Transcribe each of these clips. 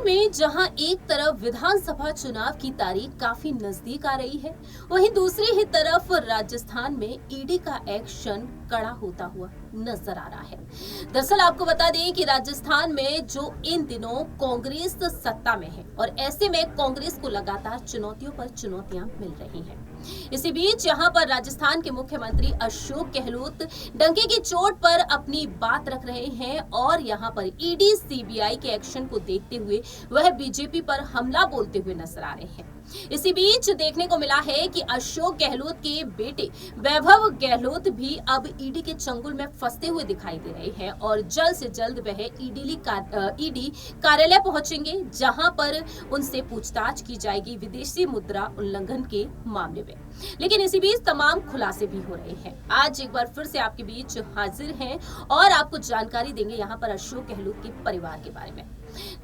में जहां एक तरफ विधानसभा चुनाव की तारीख काफी नजदीक आ रही है, वहीं दूसरी ही तरफ राजस्थान में ईडी का एक्शन कड़ा होता हुआ नजर आ रहा है। दरअसल आपको बता दें कि राजस्थान में जो इन दिनों कांग्रेस सत्ता में है और ऐसे में कांग्रेस को लगातार चुनौतियों पर चुनौतियां मिल रही हैं। इसी बीच यहां पर राजस्थान के मुख्यमंत्री अशोक गहलोत डंके की चोट पर अपनी बात रख रहे हैं और यहां पर ईडी सीबीआई के एक्शन को देखते हुए वह बीजेपी पर हमला बोलते हुए नजर आ रहे हैं। इसी बीच देखने को मिला है कि अशोक गहलोत के बेटे वैभव गहलोत भी अब ईडी के चंगुल में फंसते हुए दिखाई दे रहे हैं और जल्द से जल्द वह ईडी कार्यालय पहुंचेंगे, जहां पर उनसे पूछताछ की जाएगी विदेशी मुद्रा उल्लंघन के मामले में। लेकिन इसी बीच तमाम खुलासे भी हो रहे हैं। आज एक बार फिर से आपके बीच हाजिर हैं और आपको जानकारी देंगे यहाँ पर अशोक गहलोत के परिवार के बारे में।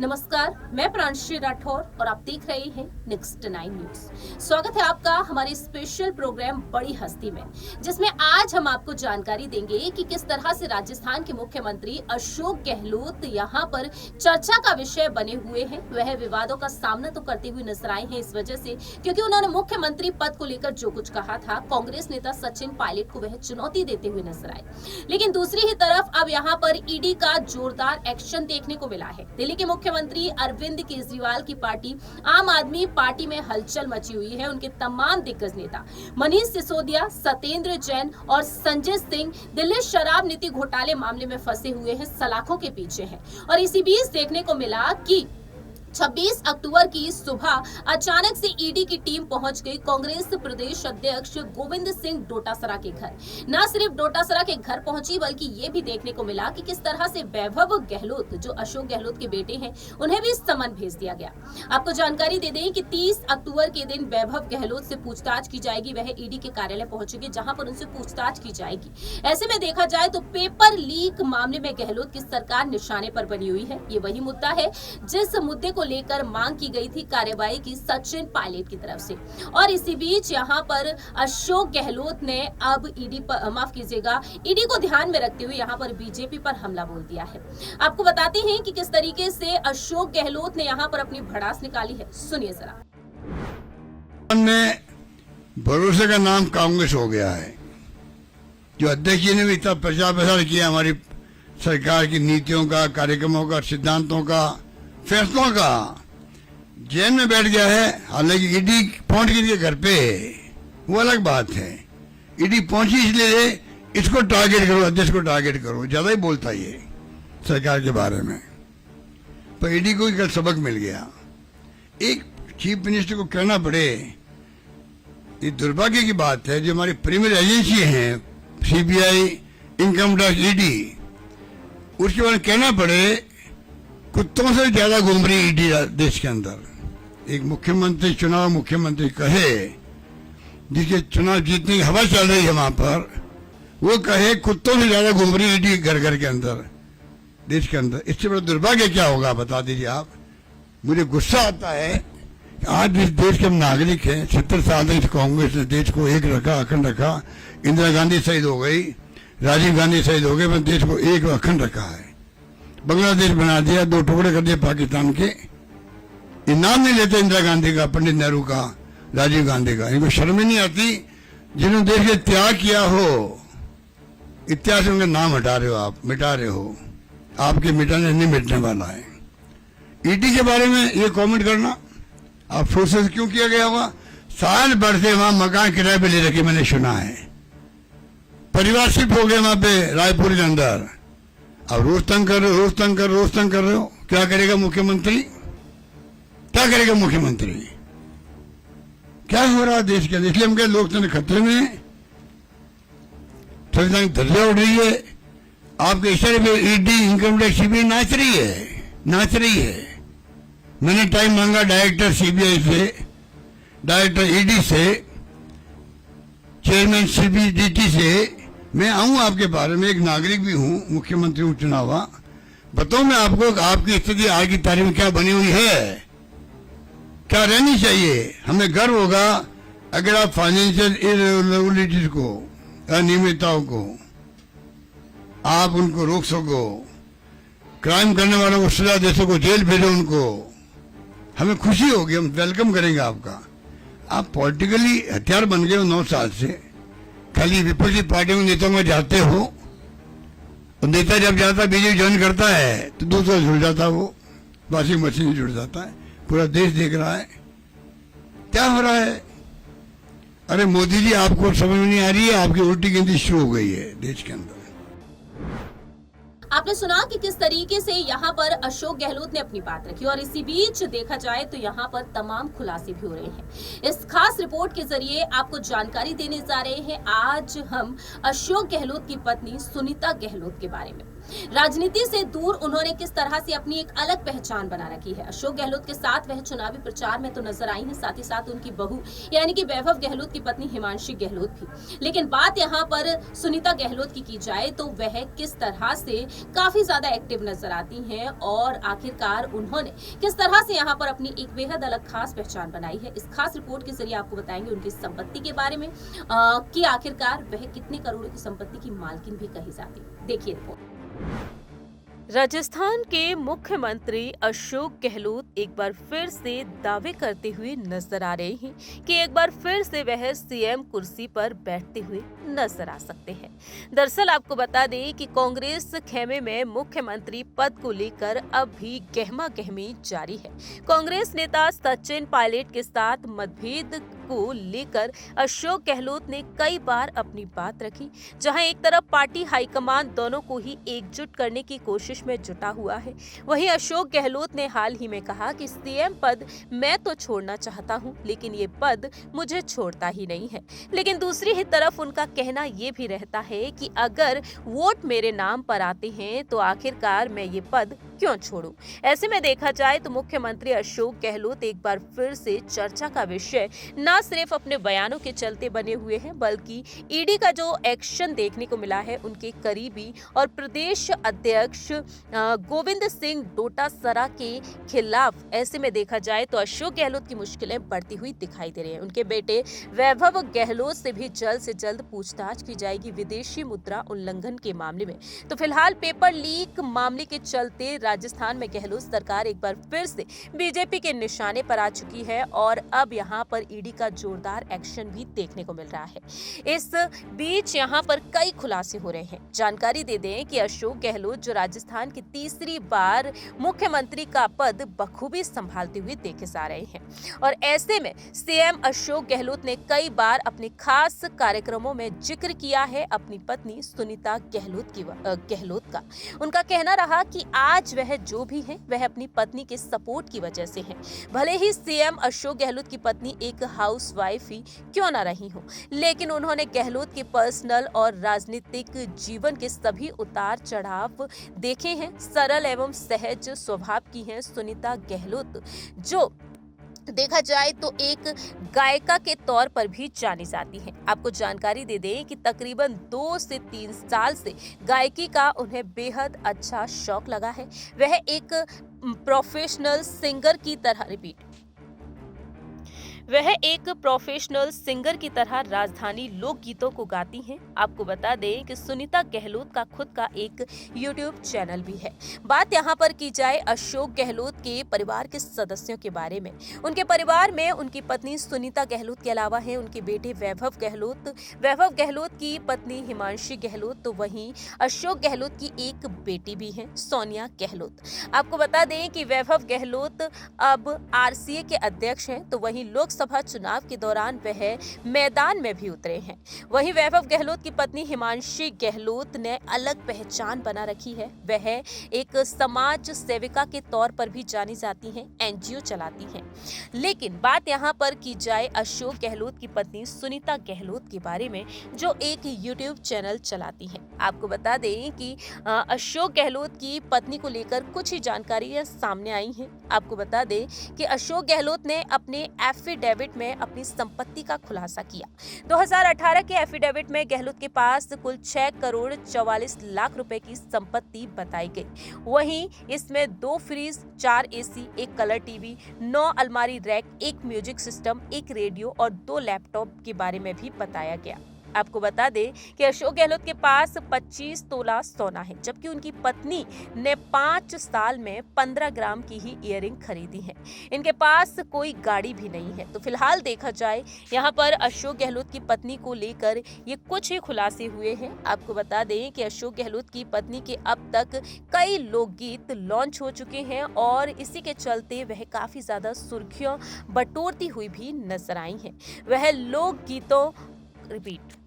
नमस्कार, मैं प्रांशु राठौर और आप देख रहे हैं नेक्स्ट 9 न्यूज। स्वागत है आपका हमारे स्पेशल प्रोग्राम बड़ी हस्ती में, जिसमें आज हम आपको जानकारी देंगे कि किस तरह से राजस्थान के मुख्यमंत्री अशोक गहलोत यहाँ पर चर्चा का विषय बने हुए हैं। वह विवादों का सामना तो करते हुए नजर आए हैं इस वजह से क्योंकि उन्होंने मुख्यमंत्री पद को लेकर जो कुछ कहा था, कांग्रेस नेता सचिन पायलट को वह चुनौती देते हुए नजर आए। लेकिन दूसरी ही तरफ अब यहाँ पर ईडी का जोरदार एक्शन देखने को मिला है। दिल्ली के मुख्यमंत्री अरविंद केजरीवाल की पार्टी आम आदमी पार्टी में हलचल मची हुई है। उनके तमाम दिग्गज नेता मनीष सिसोदिया, सत्येंद्र जैन और संजय सिंह दिल्ली शराब नीति घोटाले मामले में फंसे हुए हैं, सलाखों के पीछे हैं। और इसी बीच देखने को मिला कि 26 अक्टूबर की सुबह अचानक से ईडी की टीम पहुंच गई कांग्रेस प्रदेश अध्यक्ष गोविंद सिंह डोटासरा के घर। न सिर्फ डोटासरा के घर पहुंची बल्कि ये भी देखने को मिला कि किस तरह से वैभव गहलोत, जो अशोक गहलोत के बेटे हैं, उन्हें भी समन भेज दिया गया। आपको जानकारी दे दें कि 30 अक्टूबर के दिन वैभव गहलोत से पूछताछ की जाएगी। वह ईडी के कार्यालय पहुंचेंगे, जहां पर उनसे पूछताछ की जाएगी। ऐसे में देखा जाए तो पेपर लीक मामले में गहलोत की सरकार निशाने पर बनी हुई है। ये वही मुद्दा है जिस मुद्दे को लेकर मांग की गई थी कार्यवाही की सचिन पायलट की तरफ से। और इसी बीच यहां पर अशोक गहलोत ने अब ईडी को ध्यान में रखते हुए यहां पर बीजेपी पर हमला बोल दिया है। आपको बताते हैं कि किस तरीके से अशोक गहलोत ने यहां पर अपनी भड़ास निकाली है, सुनिए जरा। भरोसे का नाम कांग्रेस हो गया है। जो अध्यक्ष जी ने भी इतना प्रचार प्रसार किया हमारी सरकार की नीतियों का, कार्यक्रमों का, सिद्धांतों का, फैसलों का, जेल में बैठ गया है। हालांकि ईडी पहुंच गई घर पे, वो अलग बात है। ईडी पहुंची इसलिए इसको टारगेट करो, अध्यक्ष को टारगेट करो, ज्यादा ही बोलता ये सरकार के बारे में। पर ईडी को कल सबक मिल गया। एक चीफ मिनिस्टर को कहना पड़े, ये दुर्भाग्य की बात है। जो हमारी प्रीमियर एजेंसी है सीबीआई, इनकम टैक्स, ईडी, उसके बारे में कहना पड़े कुत्तों से ज्यादा घूम रही ईडी देश के अंदर। एक मुख्यमंत्री, चुनाव मुख्यमंत्री कहे, जिसके चुनाव जीतने की हवा चल रही है वहां पर, वो कहे कुत्तों से ज्यादा घूम रही ईडी घर घर के अंदर, देश के अंदर। इससे बड़ा दुर्भाग्य क्या होगा बता दीजिए आप। मुझे गुस्सा आता है कि आज इस देश के हम नागरिक हैं। 70 साल तक कांग्रेस ने देश को एक रखा, अखंड रखा। इंदिरा गांधी शहीद हो गई, राजीव गांधी शहीद हो गए, पर देश को एक अखंड रखा है। बांग्लादेश बना दिया, 2 टुकड़े कर दिए पाकिस्तान के। ये नाम नहीं लेते इंदिरा गांधी का, पंडित नेहरू का, राजीव गांधी का। इनको शर्म ही नहीं आती जिन्होंने देश के त्याग किया हो। इतिहास में उनका नाम हटा रहे हो आप, मिटा रहे हो। आपके मिटाने नहीं मिटने वाला है। ईडी के बारे में ये कमेंट करना अफसोस से क्यों किया गया होगा? साल भर से वहां मकान किराए पे ले रखे, मैंने सुना है। परिवार शिफ्ट हो गए वहां पे रायपुर के अंदर। अब रोज तंग कर रहे हो, रोज तंग कर रहे हो। क्या करेगा मुख्यमंत्री? क्या करेगा मुख्यमंत्री? क्या हो रहा है देश के अंदर? इसलिए हम कहते लोकतंत्र खतरे में है, संविधान की धज्जियां उड़ रही है। आपके इशारे पे ईडी, इनकम टैक्स, सीबीआई नाच रही है। मैंने टाइम मांगा डायरेक्टर सीबीआई से, डायरेक्टर ईडी से, चेयरमैन सीबीडीटी से। मैं आऊं आपके बारे में, एक नागरिक भी हूं, मुख्यमंत्री हूं चुनावा। बताओ मैं आपको आपकी स्थिति आज की तारीख में क्या बनी हुई है, क्या रहनी चाहिए। हमें गर्व होगा अगर आप फाइनेंशियल इरेगुलरिटीज को, अनियमितताओं को आप उनको रोक सको, क्राइम करने वालों को सजा दे सको, जेल भेजो उनको, हमें खुशी होगी, हम वेलकम करेंगे आपका। आप पॉलिटिकली हथियार बन गए हो 9 साल से, खाली विपक्षी पार्टियों के नेताओं में जाते हो, और नेता जब जाता बीजेपी ज्वाइन करता है तो दूसरा जुड़ जाता, वो वॉशिंग मशीन जुड़ जाता है। पूरा देश देख रहा है क्या हो रहा है। अरे मोदी जी, आपको समझ में नहीं आ रही है, आपकी उल्टी गिनती शुरू हो गई है देश के अंदर। आपने सुना कि किस तरीके से यहाँ पर अशोक गहलोत ने अपनी बात रखी, और इसी बीच देखा जाए तो यहाँ पर तमाम खुलासे भी हो रहे हैं। इस खास रिपोर्ट के जरिए आपको जानकारी देने जा रहे हैं आज हम अशोक गहलोत की पत्नी सुनीता गहलोत के बारे में। राजनीति से दूर उन्होंने किस तरह से अपनी एक अलग पहचान बना रखी है। अशोक गहलोत के साथ वह चुनावी प्रचार में तो नजर आई है, साथ ही साथ उनकी बहू यानी कि वैभव गहलोत की पत्नी हिमांशी गहलोत भी। लेकिन बात यहाँ पर सुनीता गहलोत की जाए तो वह किस तरह से काफी ज्यादा एक्टिव नजर आती हैं, और आखिरकार उन्होंने किस तरह से यहाँ पर अपनी एक बेहद अलग खास पहचान बनाई है। इस खास रिपोर्ट के जरिए आपको बताएंगे उनकी संपत्ति के बारे में कि आखिरकार वह कितने करोड़ों की संपत्ति की मालकिन भी कही जाती है। देखिए रिपोर्ट। राजस्थान के मुख्यमंत्री अशोक गहलोत एक बार फिर से दावे करते हुए नजर आ रहे हैं कि एक बार फिर से वह सीएम कुर्सी पर बैठते हुए नजर आ सकते हैं। दरअसल आपको बता दें कि कांग्रेस खेमे में मुख्यमंत्री पद को लेकर अब भी गहमा गहमी जारी है। कांग्रेस नेता सचिन पायलट के साथ मतभेद को लेकर अशोक गहलोत ने कई बार अपनी बात रखी, जहां एक तरफ पार्टी हाईकमान दोनों को ही एकजुट करने की कोशिश में जुटा हुआ है, वहीं अशोक गहलोत ने हाल ही में कहा कि सीएम पद मैं तो छोड़ना चाहता हूं, लेकिन ये पद मुझे छोड़ता ही नहीं है। लेकिन दूसरी ही तरफ उनका कहना ये भी रहता है कि अगर वोट मेरे नाम पर आते हैं तो आखिरकार मैं ये पद क्यों छोड़ूं। ऐसे में देखा जाए तो मुख्यमंत्री अशोक गहलोत एक बार फिर से चर्चा का विषय न सिर्फ अपने बयानों के चलते बने हुए हैं, बल्कि ईडी का जो एक्शन देखने को मिला है उनके करीबी और प्रदेश अध्यक्ष गोविंद सिंह डोटासरा के खिलाफ। ऐसे में देखा जाए तो अशोक गहलोत की मुश्किलें बढ़ती हुई दिखाई दे रही हैं। उनके बेटे वैभव गहलोत से भी जल्द से जल्द पूछताछ की जाएगी विदेशी मुद्रा उल्लंघन के मामले में। तो फिलहाल पेपर लीक मामले के चलते राजस्थान में गहलोत सरकार एक बार फिर से बीजेपी के निशाने पर आ चुकी है, और अब यहाँ पर ईडी का जोरदार एक्शन भी देखने को मिल रहा है। इस बीच यहाँ पर कई खुलासे हो रहे हैं। जानकारी दे दें कि अशोक गहलोत जो राजस्थान की तीसरी बार मुख्यमंत्री का पद बखूबी संभालते हुए देखे जा रहे हैं, और ऐसे में सीएम अशोक गहलोत ने कई बार अपने खास कार्यक्रमों में जिक्र किया है अपनी पत्नी सुनीता गहलोत का। उनका कहना रहा कि आज वह जो भी है वह अपनी पत्नी के सपोर्ट की वजह से है। भले ही सीएम अशोक गहलोत की पत्नी एक हाउसवाइफ ही क्यों न रही हो, लेकिन उन्होंने गहलोत के पर्सनल और राजनीतिक जीवन के सभी उतार चढ़ाव देखे हैं। सरल एवं सहज स्वभाव की हैं सुनीता गहलोत, जो देखा जाए तो एक गायिका के तौर पर भी जानी जाती हैं। आपको जानकारी दे दें कि तकरीबन 2 से 3 साल से गायकी का उन्हें बेहद अच्छा शौक लगा है। वह एक प्रोफेशनल सिंगर की तरह राजधानी लोकगीतों को गाती हैं। आपको बता दें कि सुनीता गहलोत का खुद का एक यूट्यूब चैनल भी है। बात यहाँ पर की जाए अशोक गहलोत के परिवार के सदस्यों के बारे में। उनके परिवार में उनकी पत्नी सुनीता गहलोत के अलावा है उनके बेटे वैभव गहलोत की पत्नी हिमांशी गहलोत, तो वहीं अशोक गहलोत की एक बेटी भी है सोनिया गहलोत। आपको बता दें कि वैभव गहलोत अब आरसीए के अध्यक्ष हैं, तो वहीं लोकसभा चुनाव के दौरान वह मैदान में भी उतरे हैं। वहीं वैभव गहलोत की पत्नी हिमांशी गहलोत ने अलग पहचान बना रखी है। वह एक समाज सेविका के तौर पर भी जानी जाती हैं, एनजीओ चलाती हैं। लेकिन बात यहाँ पर की जाए अशोक गहलोत की पत्नी सुनीता गहलोत के बारे में, जो एक यूट्यूब चैनल चलाती हैं। आपको बता दें कि अशोक गहलोत की पत्नी को लेकर कुछ ही जानकारियां सामने आई हैं। आपको बता दें कि अशोक गहलोत ने अपने एफिडेविट में अपनी संपत्ति का खुलासा किया। 2018 के एफिडेविट में गहलोत के पास कुल 6 करोड़ 44 लाख रुपए की संपत्ति बताई गई। वहीं इसमें 2 फ्रिज, 4 एसी, 1 कलर टीवी, 9 अलमारी रैक, 1 म्यूजिक सिस्टम, 1 रेडियो और 2 लैपटॉप के बारे में भी बताया गया। आपको बता दें कि अशोक गहलोत के पास 25 तोला सोना है, जबकि उनकी पत्नी ने 5 साल में 15 ग्राम की ही इयररिंग खरीदी है। इनके पास कोई गाड़ी भी नहीं है। तो फिलहाल देखा जाए यहाँ पर अशोक गहलोत की पत्नी को लेकर ये कुछ ही खुलासे हुए हैं। आपको बता दें कि अशोक गहलोत की पत्नी के अब तक कई लोकगीत लॉन्च हो चुके हैं और इसी के चलते वह काफी ज्यादा सुर्खियों बटोरती हुई भी नजर आई हैं। वह लोकगीतों रिपीट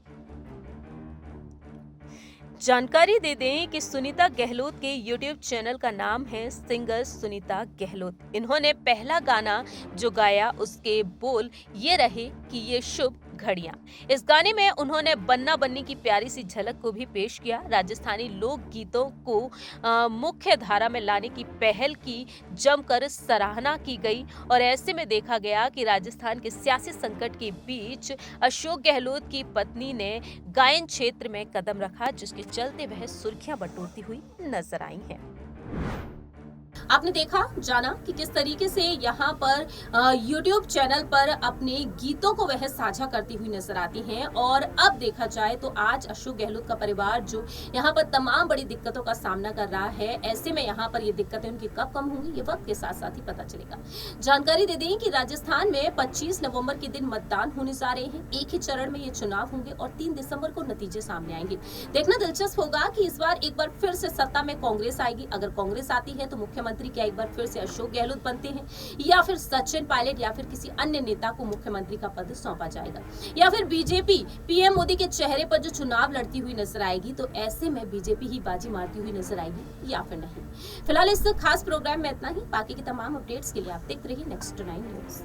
जानकारी दे दें कि सुनीता गहलोत के YouTube चैनल का नाम है सिंगर सुनीता गहलोत। इन्होंने पहला गाना जो गाया उसके बोल ये रहे कि ये शुभ घड़ियां। इस गाने में उन्होंने बन्ना बन्नी की प्यारी सी झलक को भी पेश किया। राजस्थानी लोक गीतों को मुख्य धारा में लाने की पहल की जमकर सराहना की गई और ऐसे में देखा गया कि राजस्थान के सियासी संकट के बीच अशोक गहलोत की पत्नी ने गायन क्षेत्र में कदम रखा, जिसके चलते वह सुर्खियां बटोरती हुई नजर आई हैं। आपने देखा जाना कि किस तरीके से यहाँ पर YouTube चैनल पर अपने गीतों को वह साझा करती हुई नजर आती हैं। और अब देखा जाए तो आज अशोक गहलोत का परिवार जो यहाँ पर तमाम बड़ी दिक्कतों का सामना कर रहा है, ऐसे में यहाँ पर ये दिक्कतें उनकी कब कम होंगी ये वक्त के साथ साथ ही पता चलेगा। जानकारी दे दें कि राजस्थान में 25 नवंबर के दिन मतदान होने जा रहे हैं। एक ही चरण में ये चुनाव होंगे और 3 दिसंबर को नतीजे सामने आएंगे। देखना दिलचस्प होगा कि इस बार एक बार फिर से सत्ता में कांग्रेस आएगी। अगर कांग्रेस आती है तो मुख्यमंत्री क्या एक बार फिर से अशोक गहलोत बनते हैं, या फिर सचिन पायलट या फिर किसी अन्य नेता को मुख्यमंत्री का पद सौंपा जाएगा, या फिर बीजेपी पीएम मोदी के चेहरे पर जो चुनाव लड़ती हुई नजर आएगी। तो ऐसे में बीजेपी ही बाजी मारती हुई नजर आएगी या फिर नहीं। फिलहाल इस खास प्रोग्राम में इतना ही। बाकी की तमाम अपडेट्स के लिए आप देखते रहिए नेक्स्ट 9 न्यूज।